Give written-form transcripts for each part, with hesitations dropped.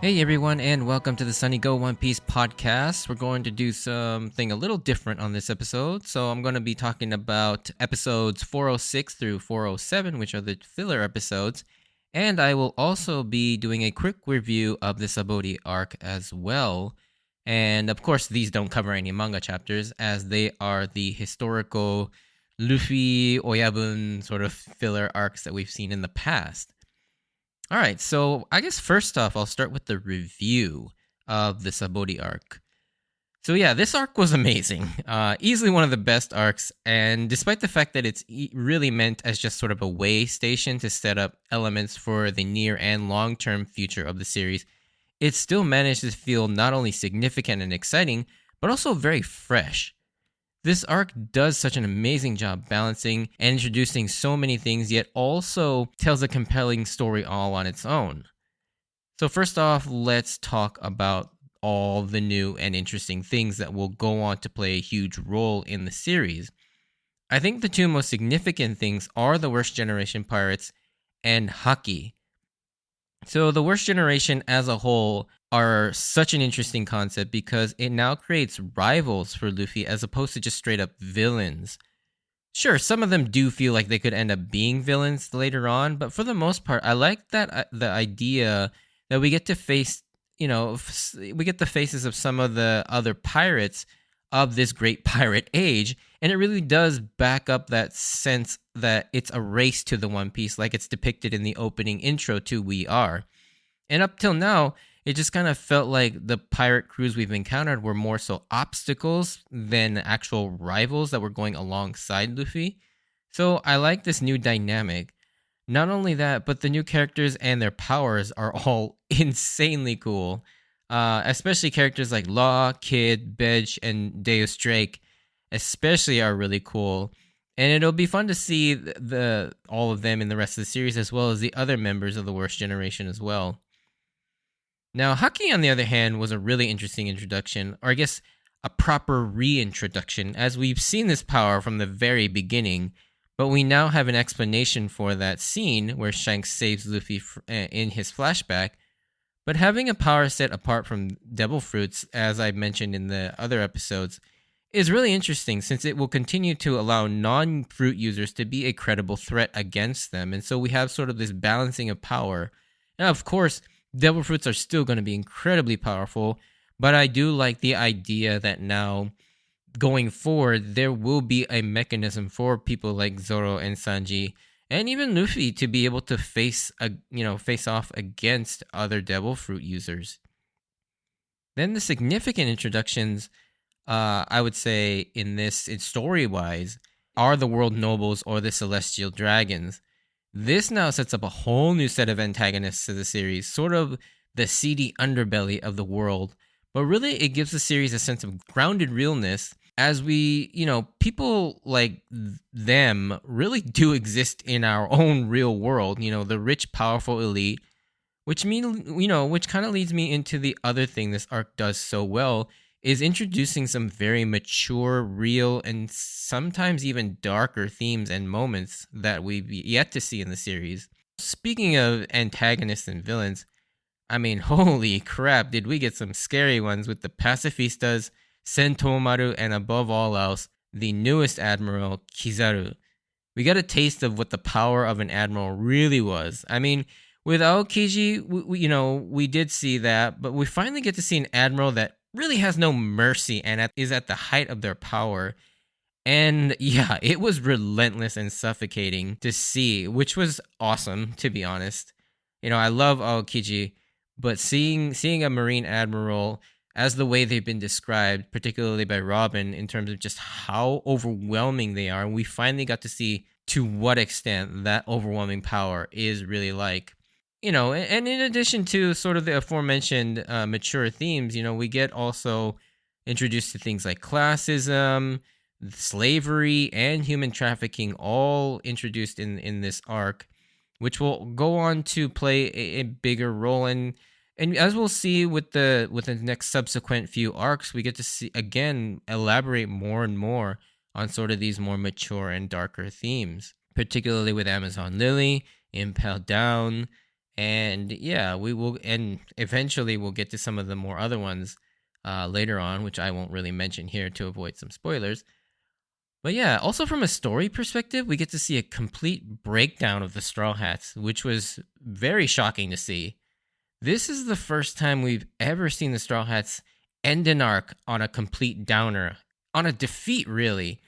Hey everyone, and welcome to the Sunny Go One Piece podcast. We're going to do something a little different on this episode. So, I'm going to be talking about episodes 406 through 407, which are the filler episodes. And I will also be doing a quick review of the Sabaody Arc as well. And of course, these don't cover any manga chapters, as they are the historical Luffy, Oyabun sort of filler arcs that we've seen in the past. All right, so I guess first off, I'll start with the review of the Sabaody arc. So yeah, this arc was amazing. Easily one of the best arcs, and despite the fact that it's really meant as just sort of a way station to set up elements for the near and long-term future of the series, it still managed to feel not only significant and exciting, but also very fresh. This arc does such an amazing job balancing and introducing so many things, yet also tells a compelling story all on its own. So, first off, let's talk about all the new and interesting things that will go on to play a huge role in the series. I think the two most significant things are the Worst Generation pirates and Haki. So, the Worst Generation as a whole are such an interesting concept because it now creates rivals for Luffy as opposed to just straight up villains. Sure, some of them do feel like they could end up being villains later on, but for the most part, I like that the idea that we get to face, we get the faces of some of the other pirates of this great pirate age, and it really does back up that sense that it's a race to the One Piece like it's depicted in the opening intro to We Are. And up till now, it just kind of felt like the pirate crews we've encountered were more so obstacles than actual rivals that were going alongside Luffy. So I like this new dynamic. Not only that, but the new characters and their powers are all insanely cool. Especially characters like Law, Kid, Bedge, and Deus Drake especially are really cool. And it'll be fun to see all of them in the rest of the series, as well as the other members of the Worst Generation as well. Now, Haki, on the other hand, was a really interesting introduction, or I guess a proper reintroduction, as we've seen this power from the very beginning, but we now have an explanation for that scene where Shanks saves Luffy in his flashback. But having a power set apart from Devil Fruits, as I mentioned in the other episodes, is really interesting since it will continue to allow non-fruit users to be a credible threat against them. And so we have sort of this balancing of power. Now, of course, Devil Fruits are still going to be incredibly powerful, but I do like the idea that now, going forward, there will be a mechanism for people like Zoro and Sanji, and even Luffy, to be able to face off against other Devil Fruit users. Then the significant introductions, I would say, in story-wise, are the World Nobles or the Celestial Dragons. This now sets up a whole new set of antagonists to the series, sort of the seedy underbelly of the world. But really, it gives the series a sense of grounded realness as people like them really do exist in our own real world, the rich, powerful elite, which kind of leads me into the other thing this arc does so well, is introducing some very mature, real, and sometimes even darker themes and moments that we've yet to see in the series. Speaking of antagonists and villains, I mean, holy crap, did we get some scary ones with the Pacifistas, Sentomaru, and above all else, the newest admiral, Kizaru. We got a taste of what the power of an admiral really was. I mean, with Aokiji, we did see that, but we finally get to see an admiral that really has no mercy and is at the height of their power. And yeah, it was relentless and suffocating to see, which was awesome, to be honest. I love Aokiji, but seeing a Marine Admiral as the way they've been described, particularly by Robin, in terms of just how overwhelming they are, and we finally got to see to what extent that overwhelming power is really like. And in addition to sort of the aforementioned mature themes, we get also introduced to things like classism, slavery, and human trafficking, all introduced in this arc, which will go on to play a bigger role. And as we'll see with the next subsequent few arcs, we get to see, again, elaborate more and more on sort of these more mature and darker themes, particularly with Amazon Lily, Impel Down, And yeah, we will, and eventually we'll get to some of the more other ones later on, which I won't really mention here to avoid some spoilers. But yeah, also from a story perspective, we get to see a complete breakdown of the Straw Hats, which was very shocking to see. This is the first time we've ever seen the Straw Hats end an arc on a complete downer, on a defeat, really.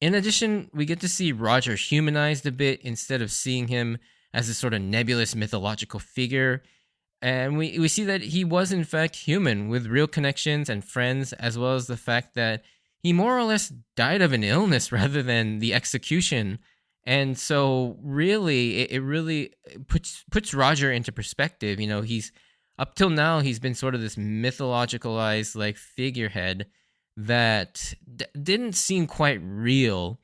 In addition, we get to see Roger humanized a bit instead of seeing him as a sort of nebulous mythological figure. And we see that he was, in fact, human with real connections and friends, as well as the fact that he more or less died of an illness rather than the execution. And so, really, it really puts Roger into perspective. You know, he's up till now, he's been sort of this mythologicalized, like, figurehead that didn't seem quite real.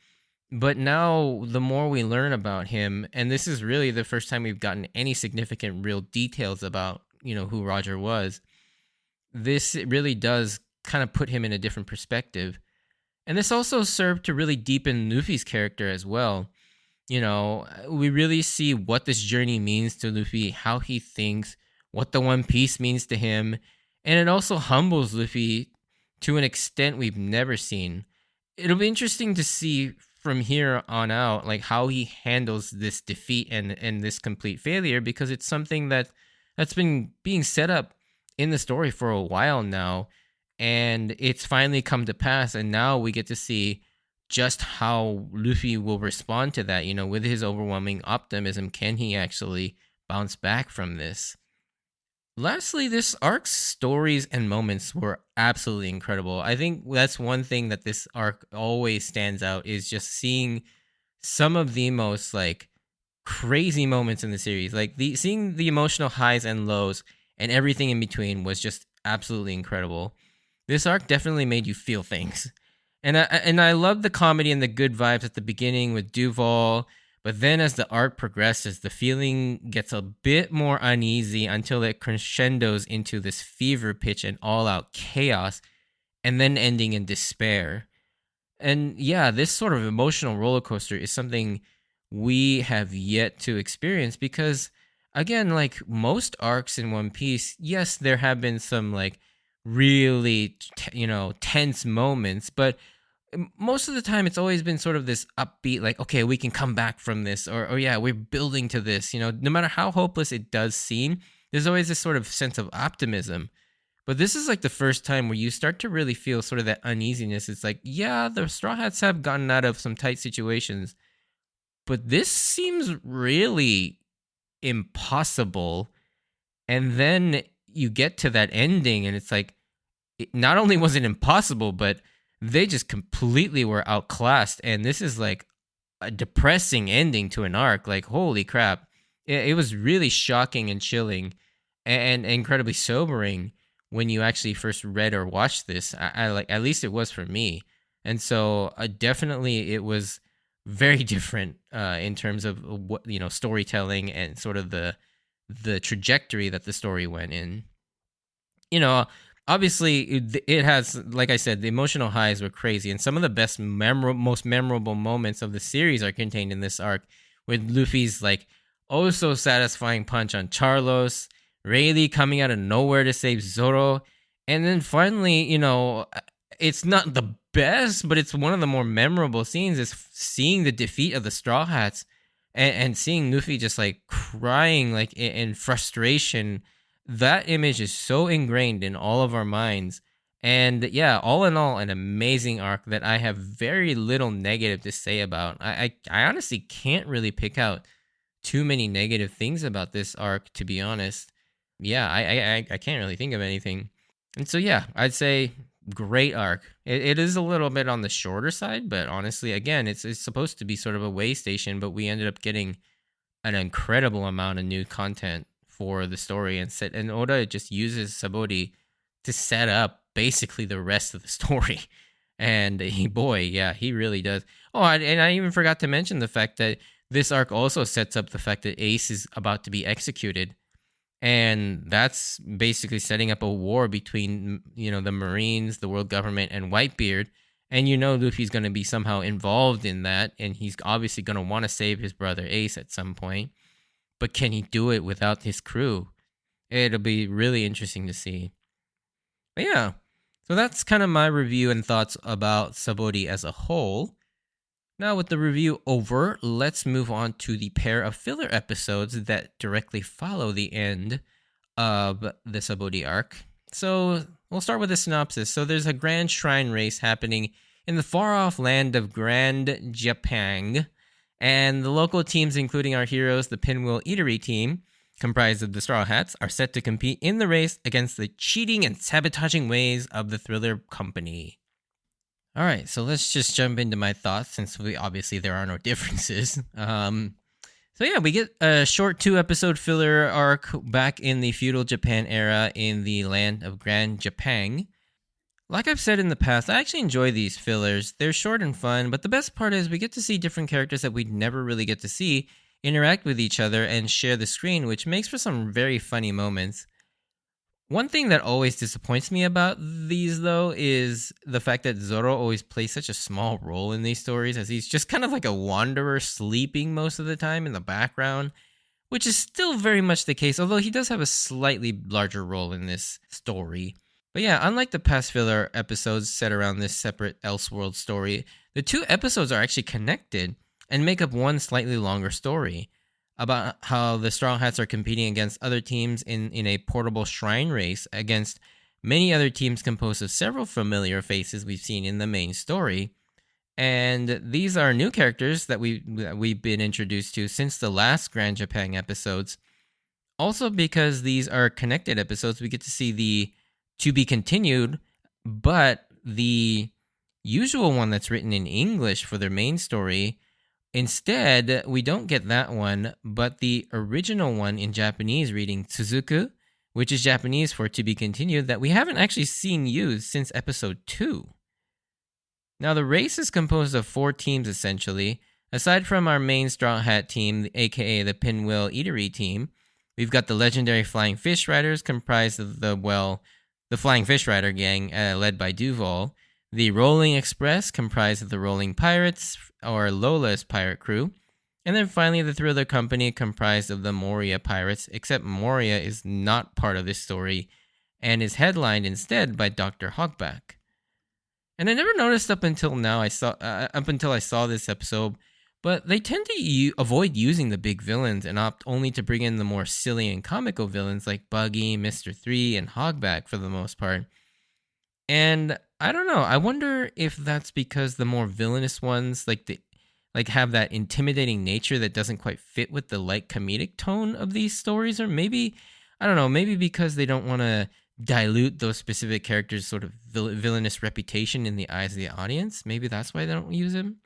But now, the more we learn about him, and this is really the first time we've gotten any significant real details about, who Roger was, this really does kind of put him in a different perspective. And this also served to really deepen Luffy's character as well. We really see what this journey means to Luffy, how he thinks, what the One Piece means to him, and it also humbles Luffy to an extent we've never seen. It'll be interesting to see from here on out, like how he handles this defeat and this complete failure, because it's something that's been being set up in the story for a while now, and it's finally come to pass, and now we get to see just how Luffy will respond to that. With his overwhelming optimism, can he actually bounce back from this? Lastly, this arc's stories and moments were absolutely incredible. I think that's one thing that this arc always stands out, is just seeing some of the most like crazy moments in the series. Like seeing the emotional highs and lows and everything in between was just absolutely incredible. This arc definitely made you feel things. And I love the comedy and the good vibes at the beginning with Duval, but then as the arc progresses, the feeling gets a bit more uneasy until it crescendos into this fever pitch and all-out chaos, and then ending in despair. And yeah, this sort of emotional roller coaster is something we have yet to experience because, again, like most arcs in One Piece, yes, there have been some like really, tense moments, but most of the time it's always been sort of this upbeat, like, okay, we can come back from this, or yeah, we're building to this. No matter how hopeless it does seem, there's always this sort of sense of optimism. But this is like the first time where you start to really feel sort of that uneasiness. It's like, yeah, the Straw Hats have gotten out of some tight situations, but this seems really impossible. And then you get to that ending and it's like, not only was it impossible, but they just completely were outclassed. And this is like a depressing ending to an arc. Like, holy crap. It was really shocking and chilling and incredibly sobering when you actually first read or watched this. I like, at least it was for me. And so definitely it was very different in terms of what, storytelling and sort of the trajectory that the story went in. Obviously it has, like I said, the emotional highs were crazy, and some of the best most memorable moments of the series are contained in this arc, with Luffy's like oh so satisfying punch on Charlos, Rayleigh coming out of nowhere to save Zoro, and then finally, it's not the best, but it's one of the more memorable scenes, is seeing the defeat of the Straw Hats and seeing Luffy just like crying like in frustration. That image is so ingrained in all of our minds. And yeah, all in all, an amazing arc that I have very little negative to say about. I honestly can't really pick out too many negative things about this arc, to be honest. Yeah, I can't really think of anything. And so yeah, I'd say great arc. It is a little bit on the shorter side, but honestly, again, it's supposed to be sort of a way station, but we ended up getting an incredible amount of new content for the story, and Oda just uses Sabaody to set up basically the rest of the story. And he really does. Oh, and I even forgot to mention the fact that this arc also sets up the fact that Ace is about to be executed, and that's basically setting up a war between the Marines, the world government, and Whitebeard. And Luffy's going to be somehow involved in that, and he's obviously going to want to save his brother Ace at some point. but can he do it without his crew? It'll be really interesting to see. But yeah, so that's kind of my review and thoughts about Sabaody as a whole. Now, with the review over, let's move on to the pair of filler episodes that directly follow the end of the Sabaody arc. So, we'll start with a synopsis. So, there's a grand shrine race happening in the far-off land of Grand Japan, and the local teams, including our heroes, the Pinwheel Eatery team, comprised of the Straw Hats, are set to compete in the race against the cheating and sabotaging ways of the Thriller Company. All right, so let's just jump into my thoughts since obviously there are no differences. So yeah, we get a short 2-episode filler arc back in the feudal Japan era in the land of Grand Japan. Like I've said in the past, I actually enjoy these fillers. They're short and fun, but the best part is we get to see different characters that we'd never really get to see interact with each other and share the screen, which makes for some very funny moments. One thing that always disappoints me about these, though, is the fact that Zoro always plays such a small role in these stories, as he's just kind of like a wanderer sleeping most of the time in the background, which is still very much the case, although he does have a slightly larger role in this story. But yeah, unlike the past filler episodes set around this separate Elseworld story, the 2 episodes are actually connected and make up one slightly longer story about how the Straw Hats are competing against other teams in a portable shrine race against many other teams composed of several familiar faces we've seen in the main story. And these are new characters that we've been introduced to since the last Grand Japan episodes. Also, because these are connected episodes, we get to see the to be continued, but the usual one that's written in English for their main story. Instead, we don't get that one, but the original one in Japanese reading Tsuzuku, which is Japanese for to be continued, that we haven't actually seen used since episode 2. Now, the race is composed of 4 teams essentially. Aside from our main Straw Hat team, aka the Pinwheel Eatery team, we've got the legendary Flying Fish Riders comprised of the Flying Fish Rider gang led by Duval, the Rolling Express comprised of the Rolling Pirates, or Lola's pirate crew, and then finally the Thriller Company comprised of the Moria Pirates, except Moria is not part of this story and is headlined instead by Dr. Hogback. And I never noticed up until I saw this episode, but they tend to avoid using the big villains and opt only to bring in the more silly and comical villains like Buggy, Mr. 3, and Hogback for the most part. And I don't know. I wonder if that's because the more villainous ones have that intimidating nature that doesn't quite fit with the light comedic tone of these stories, or maybe I don't know. Maybe because they don't want to dilute those specific characters' sort of villainous reputation in the eyes of the audience. Maybe that's why they don't use him.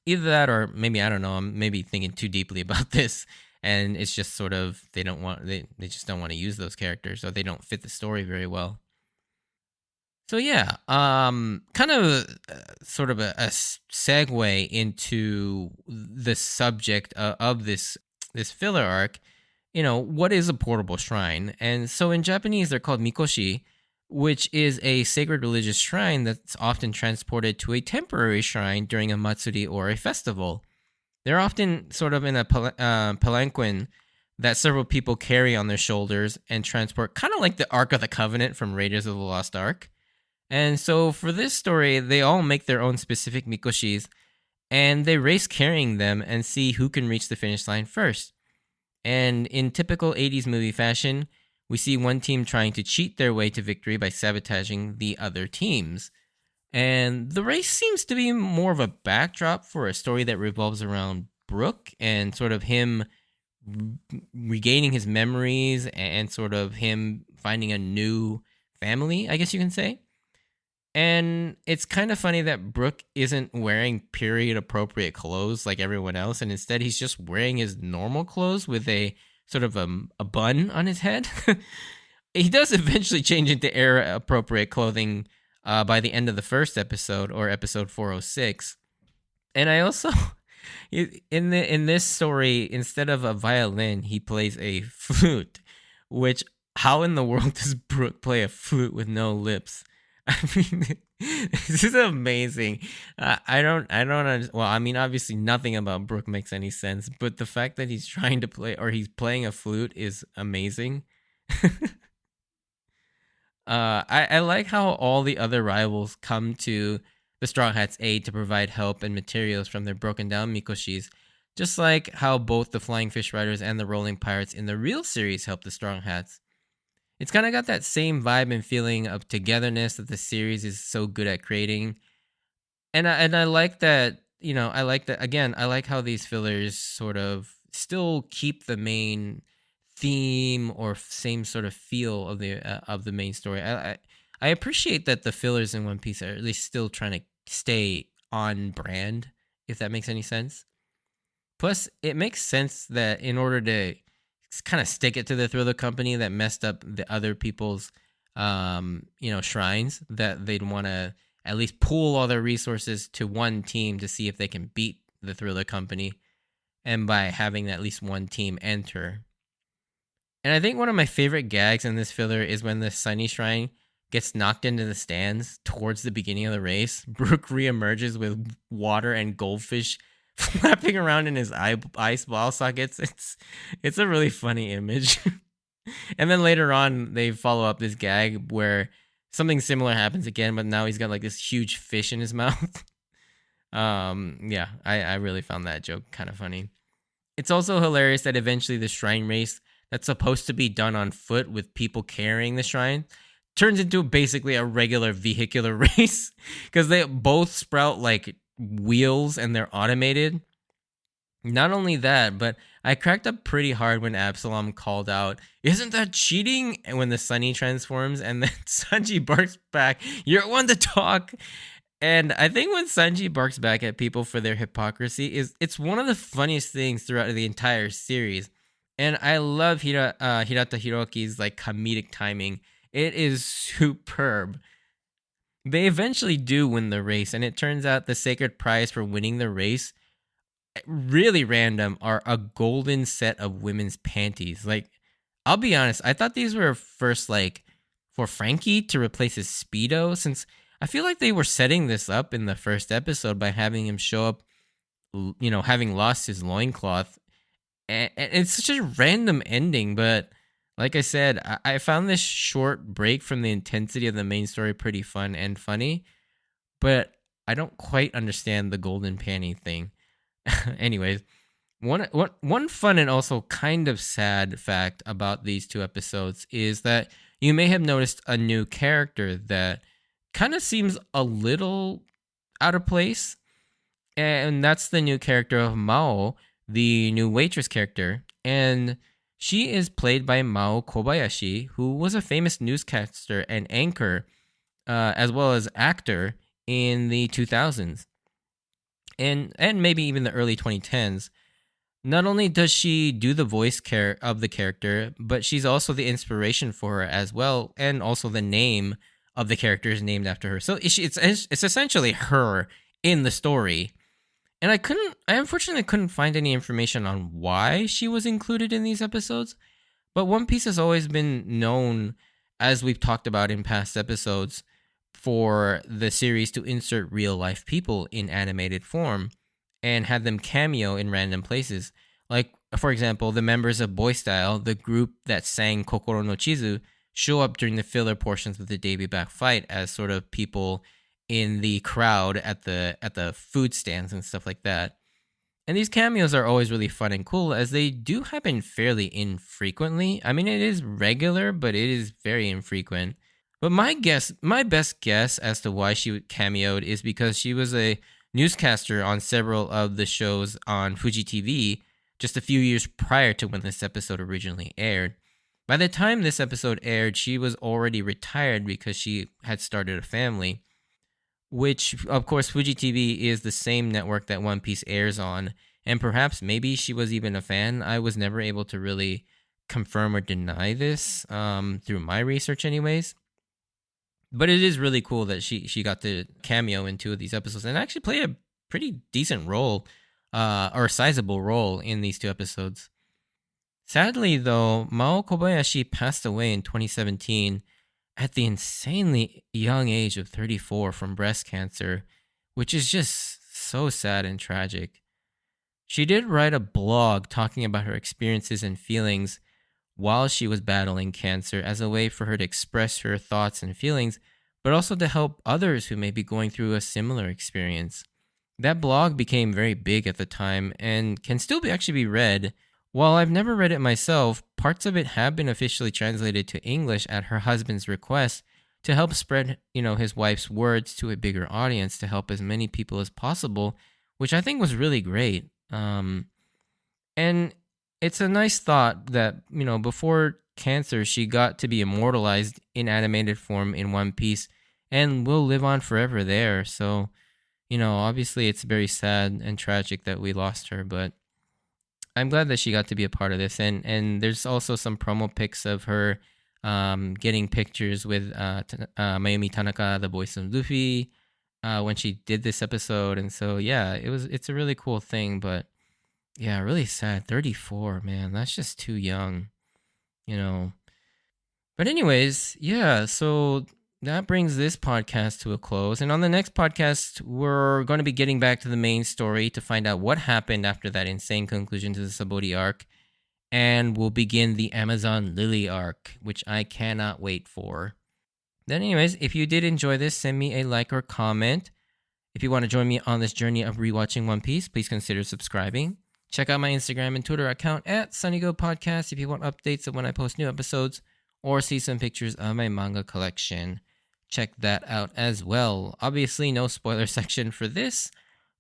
Either that, or maybe I don't know. I'm maybe thinking too deeply about this, and it's just sort of they just don't want to use those characters, or they don't fit the story very well. So yeah, kind of sort of a segue into the subject of this filler arc. You know, what is a portable shrine? And so in Japanese, they're called mikoshi, which is a sacred religious shrine that's often transported to a temporary shrine during a matsuri or a festival. They're often sort of in a palanquin that several people carry on their shoulders and transport, kind of like the Ark of the Covenant from Raiders of the Lost Ark. And so for this story, they all make their own specific mikoshis, and they race carrying them and see who can reach the finish line first. And in typical 80s movie fashion, we see one team trying to cheat their way to victory by sabotaging the other teams. And the race seems to be more of a backdrop for a story that revolves around Brook and sort of him regaining his memories and sort of him finding a new family, I guess you can say. And it's kind of funny that Brook isn't wearing period-appropriate clothes like everyone else, and instead he's just wearing his normal clothes with a sort of a bun on his head. He does eventually change into era-appropriate clothing by the end of the first episode, or episode 406. And I also, in this story, instead of a violin, he plays a flute, which, how in the world does Brook play a flute with no lips? I mean, this is amazing. Well, I mean, obviously, nothing about Brooke makes any sense, but the fact that he's trying to play or he's playing a flute is amazing. I like how all the other rivals come to the Straw Hats' aid to provide help and materials from their broken down Mikoshis, just like how both the Flying Fish Riders and the Rolling Pirates in the real series help the Strong Hats. It's kind of got that same vibe and feeling of togetherness that the series is so good at creating. And I like that, I like that again, I like how these fillers sort of still keep the main theme or same sort of feel of the main story. I appreciate that the fillers in One Piece are at least still trying to stay on brand, if that makes any sense. Plus, it makes sense that in order to kind of stick it to the Thriller Company that messed up the other people's, shrines, that they'd want to at least pool all their resources to one team to see if they can beat the Thriller Company, and by having at least one team enter. And I think one of my favorite gags in this filler is when the Sunny Shrine gets knocked into the stands towards the beginning of the race. Brook reemerges with water and goldfish flapping around in his ice ball sockets. It's a really funny image. And then later on, they follow up this gag where something similar happens again, but now he's got like this huge fish in his mouth. Yeah, I really found that joke kind of funny. It's also hilarious that eventually the shrine race that's supposed to be done on foot with people carrying the shrine turns into basically a regular vehicular race because they both sprout like wheels and they're automated. Not only that, but I cracked up pretty hard when Absalom called out, "Isn't that cheating?" And when the Sunny transforms, and then Sanji barks back, "You're one to talk." And I think when Sanji barks back at people for their hypocrisy, it's one of the funniest things throughout the entire series. And I love Hirata Hiroki's like comedic timing. It is superb. They eventually do win the race, and it turns out the sacred prize for winning the race, really random, are a golden set of women's panties. Like, I'll be honest, I thought these were first like for Frankie to replace his Speedo, since I feel like they were setting this up in the first episode by having him show up, having lost his loincloth. And it's such a random ending, but like I said, I found this short break from the intensity of the main story pretty fun and funny, but I don't quite understand the golden panty thing. Anyways, one fun and also kind of sad fact about these two episodes is that you may have noticed a new character that kind of seems a little out of place, and that's the new character of Mao, the new waitress character, and she is played by Mao Kobayashi, who was a famous newscaster and anchor, as well as actor in the 2000s and maybe even the early 2010s. Not only does she do the voice of the character, but she's also the inspiration for her as well, and also the name of the character is named after her. So it's essentially her in the story. And I unfortunately couldn't find any information on why she was included in these episodes. But One Piece has always been known, as we've talked about in past episodes, for the series to insert real life people in animated form and have them cameo in random places. Like, for example, the members of Boy Style, the group that sang Kokoro no Chizu, show up during the filler portions of the Davy Back fight as sort of people in the crowd at the food stands and stuff like that. And these cameos are always really fun and cool, as they do happen fairly infrequently. I mean, it is regular, but it is very infrequent. But my best guess as to why she cameoed is because she was a newscaster on several of the shows on Fuji TV just a few years prior to when this episode originally aired. By the time this episode aired, she was already retired because she had started a family, which, of course, Fuji TV is the same network that One Piece airs on, and perhaps maybe she was even a fan. I was never able to really confirm or deny this through my research anyways. But it is really cool that she got to cameo in two of these episodes and actually play a pretty decent role, or a sizable role in these two episodes. Sadly, though, Mao Kobayashi passed away in 2017, at the insanely young age of 34 from breast cancer, which is just so sad and tragic. She did write a blog talking about her experiences and feelings while she was battling cancer as a way for her to express her thoughts and feelings, but also to help others who may be going through a similar experience. That blog became very big at the time and can still actually be read. While I've never read it myself, parts of it have been officially translated to English at her husband's request to help spread, his wife's words to a bigger audience to help as many people as possible, which I think was really great. And it's a nice thought that, before cancer, she got to be immortalized in animated form in One Piece and will live on forever there. So, obviously it's very sad and tragic that we lost her, but I'm glad that she got to be a part of this. And there's also some promo pics of her getting pictures with Mayumi Tanaka, the voice of Luffy, when she did this episode. And so, yeah, it's a really cool thing, but yeah, really sad. 34, man, that's just too young, you know. But anyways, yeah, so that brings this podcast to a close. And on the next podcast, we're going to be getting back to the main story to find out what happened after that insane conclusion to the Sabaody Arc. And we'll begin the Amazon Lily arc, which I cannot wait for. Then anyways, if you did enjoy this, send me a like or comment. If you want to join me on this journey of rewatching One Piece, please consider subscribing. Check out my Instagram and Twitter account at SunnyGo Podcast if you want updates of when I post new episodes or see some pictures of my manga collection. Check that out as well. Obviously, no spoiler section for this,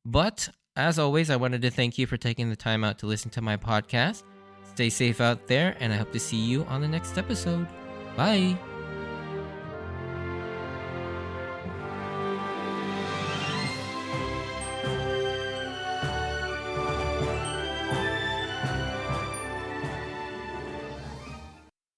but as always, I wanted to thank you for taking the time out to listen to my podcast. Stay safe out there, and I hope to see you on the next episode. Bye!